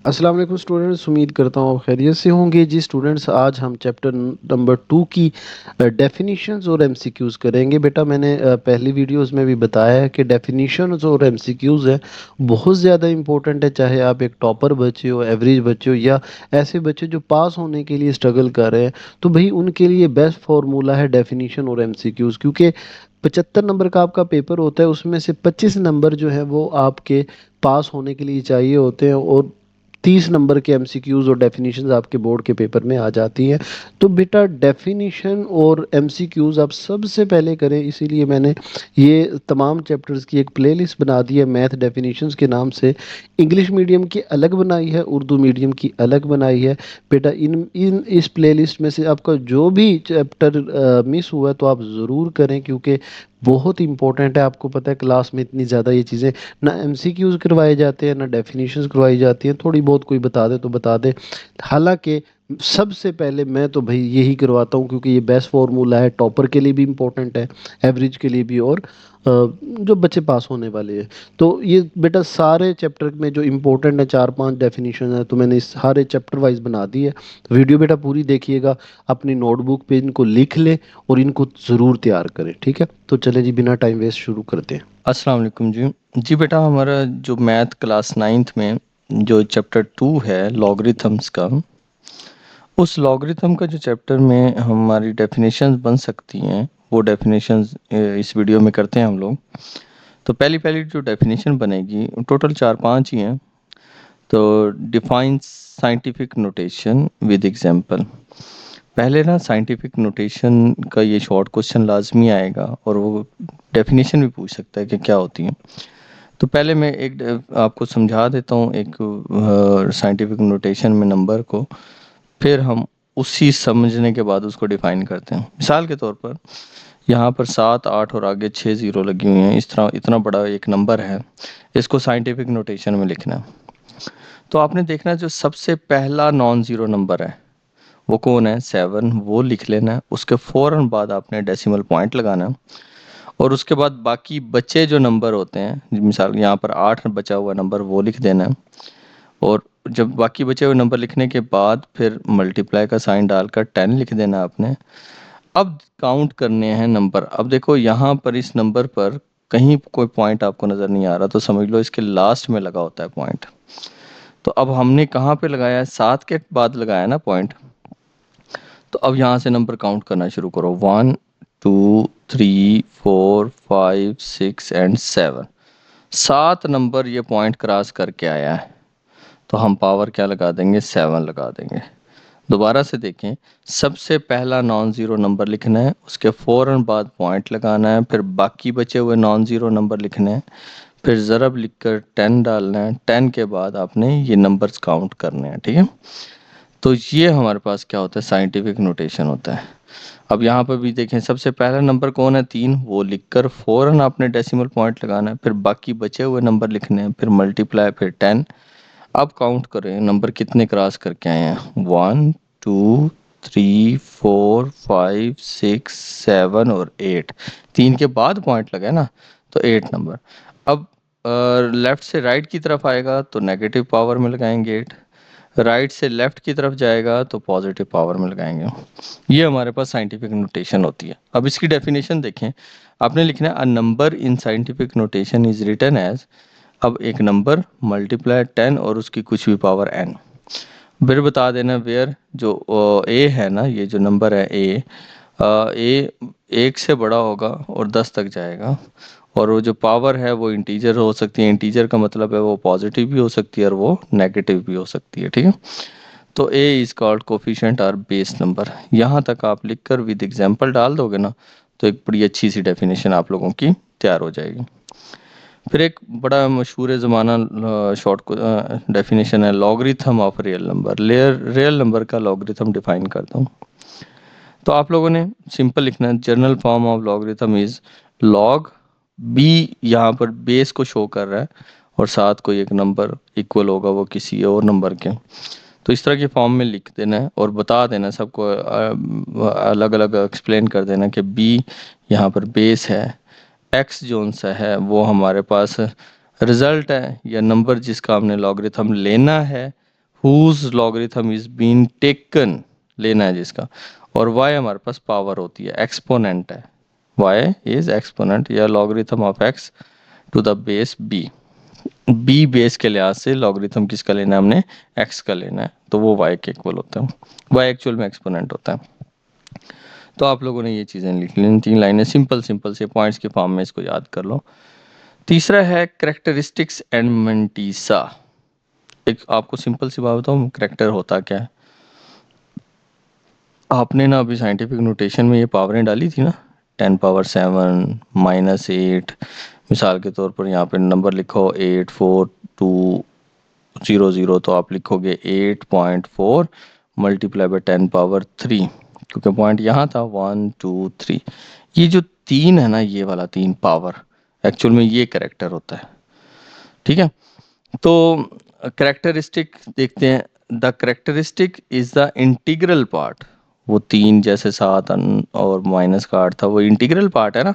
अस्सलाम वालेकुम स्टूडेंट्स, उम्मीद करता हूँ आप खैरियत से होंगे। जी स्टूडेंट्स, आज हम चैप्टर नंबर 2 की डेफिनीशंस और एमसीक्यूज़ करेंगे। बेटा मैंने पहली वीडियोस में भी बताया है कि डेफिनीशंस और एमसीक्यूज़ है बहुत ज़्यादा इंपॉर्टेंट है, चाहे आप एक टॉपर बच्चे हो, एवरेज बच्चे हो या ऐसे बच्चे जो पास होने के लिए स्ट्रगल कर रहे हैं। तो भाई उनके लिए बेस्ट फार्मूला है डेफिनीशन और एमसीक्यूज़, क्योंकि 75 नंबर का आपका पेपर होता है, उसमें से 25 नंबर जो है वो आपके पास होने के लिए चाहिए होते हैं और 30 नंबर के एमसीक्यूज और डेफिनेशंस आपके बोर्ड के पेपर में आ जाती हैं। तो बेटा डेफिनेशन और एमसीक्यूज आप सबसे पहले करें, इसीलिए मैंने ये तमाम चैप्टर्स की एक प्लेलिस्ट बना दी है मैथ डेफिनेशंस के नाम से। इंग्लिश मीडियम की अलग बनाई है, उर्दू मीडियम की अलग बनाई है। बेटा इन इन इस प्लेलिस्ट में से आपका जो भी चैप्टर मिस हुआ है तो आप ज़रूर करें, क्योंकि बहुत इंपॉर्टेंट है। आपको पता है क्लास में इतनी ज़्यादा ये चीज़ें ना एमसीक्यूज करवाए जाते हैं ना डेफिनेशंस करवाई जाती हैं, थोड़ी बहुत कोई बता दे तो बता दे। हालांकि सबसे पहले मैं तो भाई यही करवाता हूँ, क्योंकि ये बेस्ट फार्मूला है, टॉपर के लिए भी इम्पोर्टेंट है, एवरेज के लिए भी, और जो बच्चे पास होने वाले हैं। तो ये बेटा सारे चैप्टर में जो इम्पोर्टेंट है, 4-5 डेफिनेशन है, तो मैंने इस सारे चैप्टर वाइज बना दी है। तो वीडियो बेटा पूरी देखिएगा, अपनी नोटबुक पे इनको लिख लें और इनको ज़रूर तैयार करें। ठीक है, तो चले जी बिना टाइम वेस्ट शुरू करते हैं। अस्सलाम वालेकुम जी। जी बेटा, हमारा जो मैथ क्लास नाइन्थ में जो चैप्टर 2 है लॉगरिथम्स का, उस लॉगरिथम का जो चैप्टर में हमारी डेफिनेशंस बन सकती हैं, वो डेफिनेशंस इस वीडियो में करते हैं हम लोग। तो पहली पहली जो डेफिनेशन बनेगी, टोटल 4-5 ही हैं। तो define scientific notation with example. पहले ना साइंटिफिक नोटेशन का ये शॉर्ट क्वेश्चन लाजमी आएगा और वो डेफिनेशन भी पूछ सकता है कि क्या होती है। तो पहले मैं आपको समझा देता हूँ एक साइंटिफिक नोटेशन में नंबर को, फिर हम उसी समझने के बाद उसको डिफाइन करते हैं। मिसाल के तौर पर यहाँ पर 7, 8 और आगे 6 जीरो लगी हुई हैं। इस तरह इतना बड़ा एक नंबर है, इसको साइंटिफिक नोटेशन में लिखना है। तो आपने देखना है जो सबसे पहला नॉन जीरो नंबर है वो कौन है, 7, वो लिख लेना है। उसके फौरन बाद आपने डेसिमल पॉइंट लगाना है और उसके बाद बाकी बचे जो नंबर होते हैं, मिसाल यहाँ पर 8 बचा हुआ नंबर, वो लिख देना है। और जब बाकी बचे हुए नंबर लिखने के बाद फिर मल्टीप्लाई का साइन डालकर 10 लिख देना आपने। अब काउंट करने हैं नंबर। अब देखो यहाँ पर इस नंबर पर कहीं कोई पॉइंट आपको नज़र नहीं आ रहा, तो समझ लो इसके लास्ट में लगा होता है पॉइंट। तो अब हमने कहाँ पे लगाया है, 7 के बाद लगाया ना पॉइंट। तो अब यहाँ से नंबर काउंट करना शुरू करो, 1 2 3 4 5 6 एंड 7। 7 नंबर ये पॉइंट क्रॉस करके आया है, तो हम पावर क्या लगा देंगे, 7 लगा देंगे। दोबारा से देखें, सबसे पहला नॉन ज़ीरो नंबर लिखना है, उसके फ़ौरन बाद पॉइंट लगाना है, फिर बाकी बचे हुए नॉन ज़ीरो नंबर लिखने हैं, फिर ज़रब लिखकर 10 डालना है, 10 के बाद आपने ये नंबर्स काउंट करने हैं। ठीक है, तो ये हमारे पास क्या होता है, साइंटिफिक नोटेशन होता है। अब यहाँ पर भी देखें, सबसे पहला नंबर कौन है, 3, वो लिखकर फ़ौरन आपने डेसिमल पॉइंट लगाना है, फिर बाकी बचे हुए नंबर लिखने हैं, फिर मल्टीप्लाई, फिर 10। अब काउंट करें नंबर कितने क्रॉस करके आए हैं, 1 2 3 4 5 6 7 और 8। 3 के बाद पॉइंट लगा है ना, तो 8 नंबर। अब लेफ्ट से राइट की तरफ आएगा तो नेगेटिव पावर में लगाएंगे 8, राइट से लेफ्ट की तरफ जाएगा तो पॉजिटिव पावर में लगाएंगे। ये हमारे पास साइंटिफिक नोटेशन होती है। अब इसकी डेफिनेशन देखें, आपने लिखना है a number in scientific notation is written as. अब एक नंबर मल्टीप्लाई 10 और उसकी कुछ भी पावर n। फिर बता देना वेयर जो ए है ना, ये जो नंबर है ए, ए 1 से बड़ा होगा और 10 तक जाएगा। और वो जो पावर है वो इंटीजर हो सकती है, इंटीजर का मतलब है वो पॉजिटिव भी हो सकती है और वो नेगेटिव भी हो सकती है। ठीक है, तो ए इज कॉल्ड कोफिशिएंट और बेस नंबर। यहाँ तक आप लिखकर विद एग्जांपल डाल दोगे ना, तो एक बड़ी अच्छी सी डेफिनेशन आप लोगों की तैयार हो जाएगी। फिर एक बड़ा मशहूर ज़माना शॉर्ट डेफिनेशन है logarithm of real number. Real number का लॉगरिथम डिफाइन करता हूँ। तो आप लोगों ने सिंपल लिखना है, general form of logarithm is log b. यहाँ पर बेस को शो कर रहा है और साथ कोई एक नंबर इक्वल होगा वो किसी और नंबर के। तो इस तरह के फॉर्म में लिख देना है और बता देना सबको, अलग अलग एक्सप्लेन कर देना कि बी यहाँ पर बेस है, एक्स जोन सा है वो हमारे पास रिजल्ट है या नंबर जिसका हमने लॉगरिथम लेना है, whose logarithm is been taken, लेना है जिसका, और y हमारे पास पावर होती है, एक्सपोनेंट है, y इज एक्सपोनेंट या logarithm of x to the base b। b base के लिहाज से लॉगरिथम किसका लेना है हमने, x का लेना है, तो वो y के इक्वल होता है, y एक्चुअल में एक्सपोनेंट होता है। तो आप लोगों ने ये चीज़ें लिख ली, इन 3 लाइनें सिंपल सिंपल से पॉइंट्स के फॉर्म में इसको याद कर लो। तीसरा है करेक्टरिस्टिक्स एंड मेंटीसा। एक आपको सिंपल सी बात बताऊं, करेक्टर होता क्या है। आपने ना अभी साइंटिफिक नोटेशन में ये पावरें डाली थी ना, 10⁻7 -8, मिसाल के तौर पर यहाँ पे नंबर लिखो 84200, तो आप लिखोगे 8.4 मल्टीप्लाई बाय 10⁻3, क्योंकि पॉइंट यहाँ था 1 2 3। ये जो 3 है ना, ये वाला 3 पावर, एक्चुअल में ये करेक्टर होता है, ठीक है। तो करेक्टरिस्टिक देखते हैं, the characteristic is the integral part. वो 3 जैसे 7 और माइनस का 8 था, वो इंटीग्रल पार्ट है ना।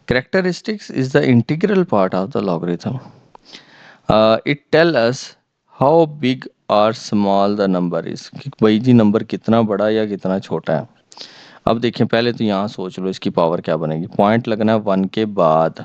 Characteristics is the integral part of the logarithm. It tell us how big और स्मॉल द नंबर इज, भाई जी नंबर कितना बड़ा या कितना छोटा है। अब देखिए पहले तो यहाँ सोच लो इसकी पावर क्या बनेगी, पॉइंट लगना है 1 के बाद,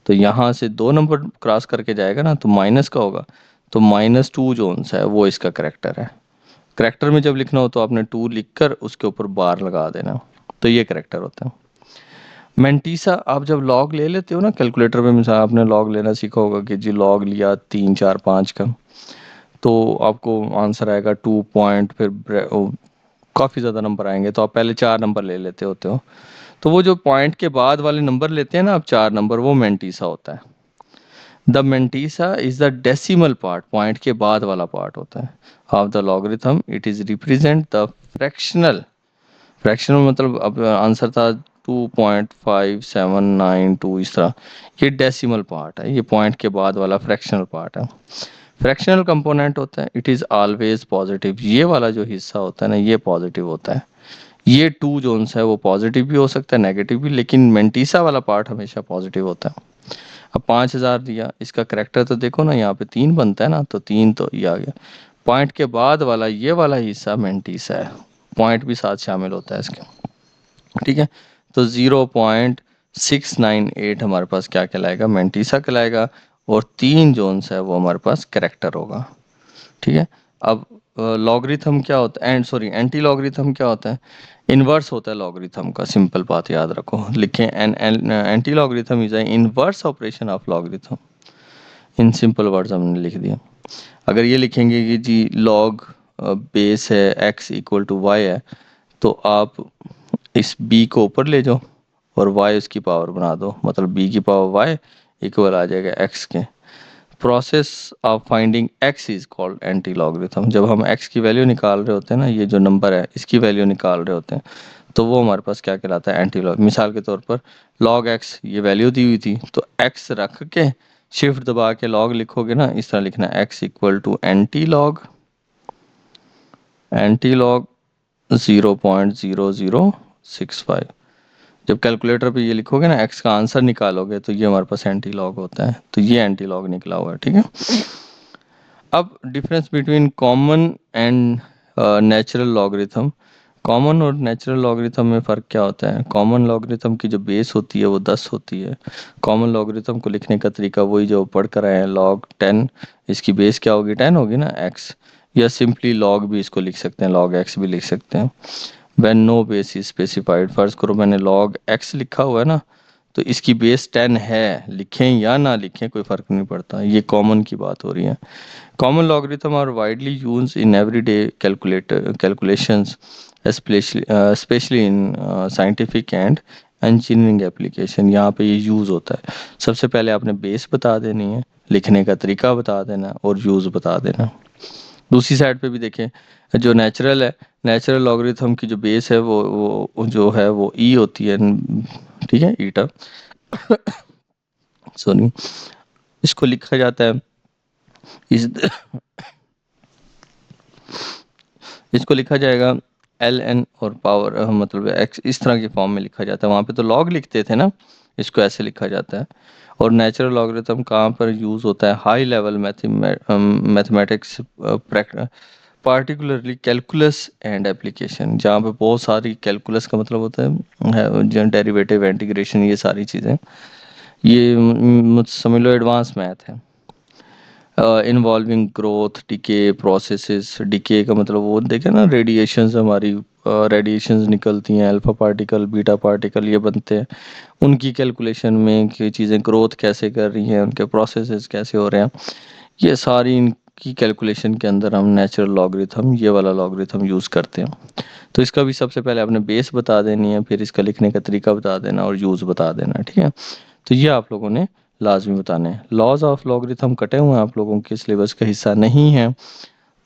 तो यहाँ से 2 नंबर क्रॉस करके जाएगा ना, तो माइनस का होगा, तो -2 जो सा है वो इसका करेक्टर है। करेक्टर में जब लिखना हो तो आपने 2 लिखकर उसके ऊपर बार लगा देना, तो ये करेक्टर होता है। मेंटीसा, आप जब लॉग ले लेते हो ना कैलकुलेटर में, मिसाल आपने लॉग लेना सीखा होगा कि जी लॉग लिया 3 4 5 का, तो आपको आंसर आएगा 2 पॉइंट, फिर काफ़ी ज़्यादा नंबर आएंगे, तो आप पहले 4 नंबर ले लेते होते हो, तो वो जो पॉइंट के बाद वाले नंबर लेते हैं ना आप 4 नंबर, वो मेंटीसा होता है। The mantissa is the decimal part, point के बाद वाला पार्ट होता है, of the logarithm. It is represent the fractional, fractional मतलब अब आंसर था 2.5792, इस तरह, ये डेसिमल पार्ट है, ये पॉइंट के बाद वाला फ्रैक्शनल पार्ट है। फ्रैक्शनल कंपोनेंट होता है, इट इज ऑलवेज पॉजिटिव, ये वाला जो हिस्सा होता है ना ये पॉजिटिव होता है। ये 2 जोन्स है वो पॉजिटिव भी हो सकता है नेगेटिव भी, लेकिन मेंटीसा वाला पार्ट हमेशा पॉजिटिव होता है। अब 5,000 दिया, इसका करेक्टर तो देखो ना, यहाँ पे 3 बनता है ना, तो 3 तो ये आ गया, पॉइंट के बाद वाला ये वाला हिस्सा मेंटीसा है, पॉइंट भी साथ शामिल होता है इसके, ठीक है। तो 0.698 हमारे पास क्या कहलाएगा, मेंटीसा कहलाएगा, और 3 जोन्स है वो हमारे पास करेक्टर होगा, ठीक है। अब लॉगरिथम क्या होता है, एंड सॉरी एंटी लॉगरिथम क्या होता है, इनवर्स होता है लॉगरिथम का, सिंपल बात याद रखो, लिखें an anti logarithm is inverse operation of logarithm, in simple words हमने लिख दिया। अगर ये लिखेंगे कि जी लॉग बेस है x इक्वल टू वाई है, तो आप इस b को ऊपर ले जाओ और y उसकी पावर बना दो, मतलब b की पावर y इक्वल आ जाएगा x के। Process of finding x is called anti logarithm. जब हम x की वैल्यू निकाल रहे होते हैं ना, ये जो नंबर है इसकी वैल्यू निकाल रहे होते हैं, तो वो हमारे पास क्या कहलाता है, एंटी लॉग। मिसाल के तौर पर log x ये वैल्यू दी हुई थी, तो x रख के शिफ्ट दबा के log लिखोगे ना, इस तरह लिखना x equal to anti log 0.0065। जब कैलकुलेटर पे ये लिखोगे ना x का आंसर निकालोगे, तो ये हमारे पास एंटी लॉग होता है, तो ये एंटी लॉग निकला हुआ है, ठीक है। अब difference between common and natural logarithm. Common और नेचुरल लॉगरिथम में फ़र्क क्या होता है, कॉमन लॉगरिथम की जो बेस होती है वो 10 होती है। कॉमन लॉगरिथम को लिखने का तरीका वही जो पढ़ कर आए हैं, log 10, इसकी बेस क्या होगी, 10 होगी ना x, या सिंपली log भी इसको लिख सकते हैं, log x भी लिख सकते हैं। When no base is specified, फर्ज करो मैंने log x लिखा हुआ है ना, तो इसकी बेस 10 है, लिखें या ना लिखें कोई फ़र्क नहीं पड़ता, ये कॉमन की बात हो रही है। Common logarithm are widely used in everyday calculations, especially in scientific and engineering application। यहाँ पे ये यूज़ होता है। सबसे पहले आपने बेस बता देनी है, लिखने का तरीका बता देना और यूज़ बता देना। दूसरी साइड पे भी देखें, जो नेचुरल है, नेचुरल लॉगरिथम की जो बेस है वो जो है वो ई होती है, ठीक है, ईटा, सॉरी, इसको लिखा जाता है इस इसको लिखा जाएगा एल एन और पावर मतलब एक्स, इस तरह के फॉर्म में लिखा जाता है। वहाँ पे तो लॉग लिखते थे ना, इसको ऐसे लिखा जाता है। और नेचुरल लॉगरिथम कहाँ पर यूज़ होता है? High level mathematics, particularly calculus and application, जहाँ पे बहुत सारी, कैलकुलस का मतलब होता है डेरिवेटिव, इंटीग्रेशन, ये सारी चीज़ें, ये समझ लो एडवांस मैथ है। Involving growth, decay processes, decay का मतलब वो देखे ना, रेडिएशंस, हमारी रेडिएशंस निकलती हैं, अल्फा पार्टिकल, बीटा पार्टिकल, ये बनते हैं, उनकी कैलकुलेशन में कि चीज़ें ग्रोथ कैसे कर रही हैं, उनके प्रोसेसेस कैसे हो रहे हैं, ये सारी इनकी कैलकुलेशन के अंदर हम नेचुरल लॉगरिथम, ये वाला लॉगरिथम यूज़ करते हैं। तो इसका भी सबसे पहले आपने बेस बता देनी है, फिर इसका लिखने का तरीका बता देना और यूज़ बता देना, ठीक है। तो ये आप लोगों ने लाजमी बताने हैं। लॉज ऑफ लॉगरिथम कटे हुए हैं, आप लोगों के सिलेबस का हिस्सा नहीं है,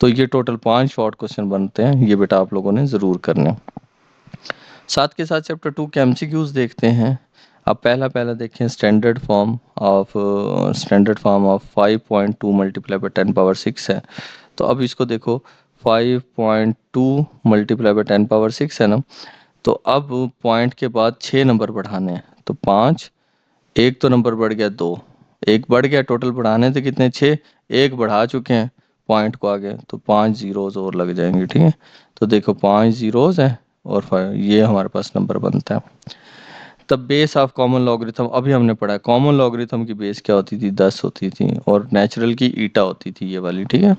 तो ये टोटल 5 शॉर्ट क्वेश्चन बनते हैं, ये बेटा आप लोगों ने ज़रूर करने हैं। साथ के साथ चैप्टर 2 के एमसीक्यूज देखते हैं। अब पहला पहला देखें, standard form of 5.2 multiply by 10 power 6 है। तो अब इसको देखो, 5.2 मल्टीप्लाई बाय 10 पावर 6 है ना, तो अब पॉइंट के बाद 6 नंबर बढ़ाने हैं, तो 5, एक तो नंबर बढ़ गया, 2, एक बढ़ गया, टोटल बढ़ाने थे कितने, 6, एक बढ़ा चुके हैं पॉइंट को आगे, तो 5 जीरोज और लग जाएंगे, ठीक है। तो देखो 5 जीरोज है और 5, ये हमारे पास नंबर बनता है। तब बेस ऑफ कॉमन लॉगरिथम अभी हमने पढ़ा है, कॉमन लॉगरिथम की बेस क्या होती थी, 10 होती थी, और नेचुरल की ईटा होती थी, ये वाली, ठीक है।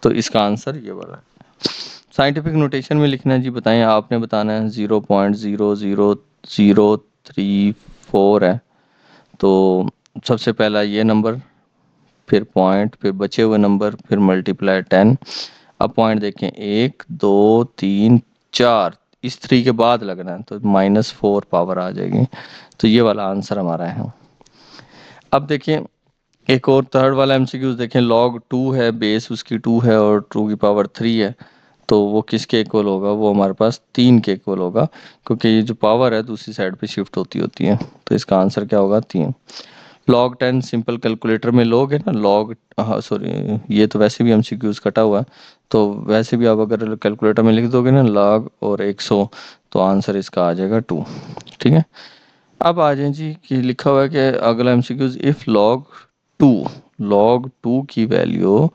तो इसका आंसर ये वाला है। साइंटिफिक नोटेशन में लिखना है जी, बताएं, आपने बताना है। 0.00034 है, तो सबसे पहला ये नंबर, फिर पॉइंट, फिर बचे हुए नंबर, फिर मल्टीप्लाई 10। अब पॉइंट देखें, 1 2 3 4, इस 3 के बाद लगना है, तो -4 पावर आ जाएगी। तो ये वाला आंसर हमारा है। अब देखिए एक और थर्ड वाला एमसीक्यूज देखें, log 2 है, बेस उसकी 2 है और 2 की पावर 3 है, तो वो किसके इक्वल होगा, वो हमारे पास 3 के इक्वल होगा, क्योंकि ये जो पावर है दूसरी साइड पे शिफ्ट होती होती है। तो इसका आंसर क्या होगा, 3। log 10 सिंपल कैलकुलेटर में log है ना, log, हाँ सॉरी, ये तो वैसे भी एमसीक्यूज कटा हुआ है, तो वैसे भी आप अगर कैलकुलेटर में लिख दोगे ना log और 100, तो आंसर इसका आ जाएगा 2, ठीक है। अब आ जाए जी कि लिखा हुआ है कि अगला एमसीक्यूज, इफ log 2 की वैल्यू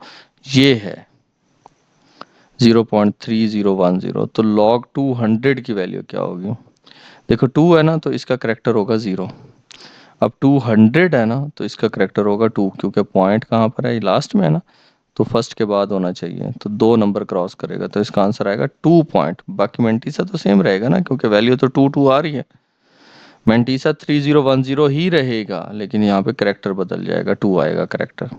ये है 0.3010, तो log 200 की वैल्यू क्या होगी। देखो 2 है ना, तो इसका करेक्टर होगा 0। अब 200 है ना, तो इसका करेक्टर होगा 2, क्योंकि पॉइंट कहाँ पर है, लास्ट में है ना, तो फर्स्ट के बाद होना चाहिए, तो 2 नंबर क्रॉस करेगा, तो इसका आंसर आएगा 2 पॉइंट। बाकी मेंटीसा तो सेम रहेगा ना, क्योंकि वैल्यू तो 2 आ रही है, मेंटीसा 3010 ही रहेगा, लेकिन यहाँ पे करेक्टर बदल जाएगा, 2 आएगा करेक्टर।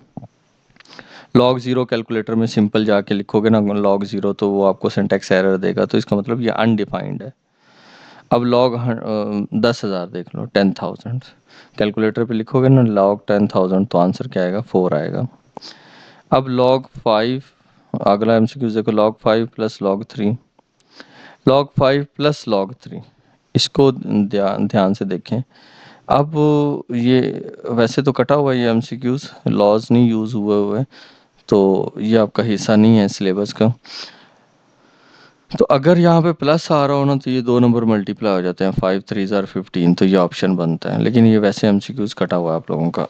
log 0 कैलकुलेटर में सिंपल जाके लिखोगे ना log 0, तो वो आपको सिंटैक्स एरर देगा, तो इसका मतलब ये अनडिफाइंड है। अब log 10,000 देख लो, 10,000 कैलकुलेटर पे लिखोगे ना log 10,000, तो आंसर क्या आएगा, 4 आएगा। अब log 5, अगला एमसीक्यू देखो, log 5 plus log 3, log 5 plus log 3, इसको ध्यान ध्यान से देखें। अब ये वैसे तो कटा हुआ है, ये एमसीक्यूज लॉज नहीं यूज हुए, तो ये आपका हिस्सा नहीं है सिलेबस का। तो अगर यहाँ पे प्लस आ रहा हो ना, तो ये 2 नंबर मल्टीप्लाई हो जाते हैं, 5 3 जार 15, तो ये ऑप्शन बनता है, लेकिन ये वैसे एमसीक्यूज कटा हुआ है आप लोगों का।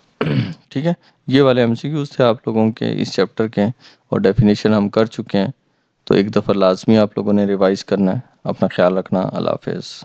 ठीक है, ये वाले एमसीक्यूज थे आप लोगों के इस चैप्टर के, और डेफिनेशन हम कर चुके हैं, तो एक दफ़ा लाजमी आप लोगों ने रिवाइज करना है। अपना ख्याल रखना, अल्लाह हाफिज़।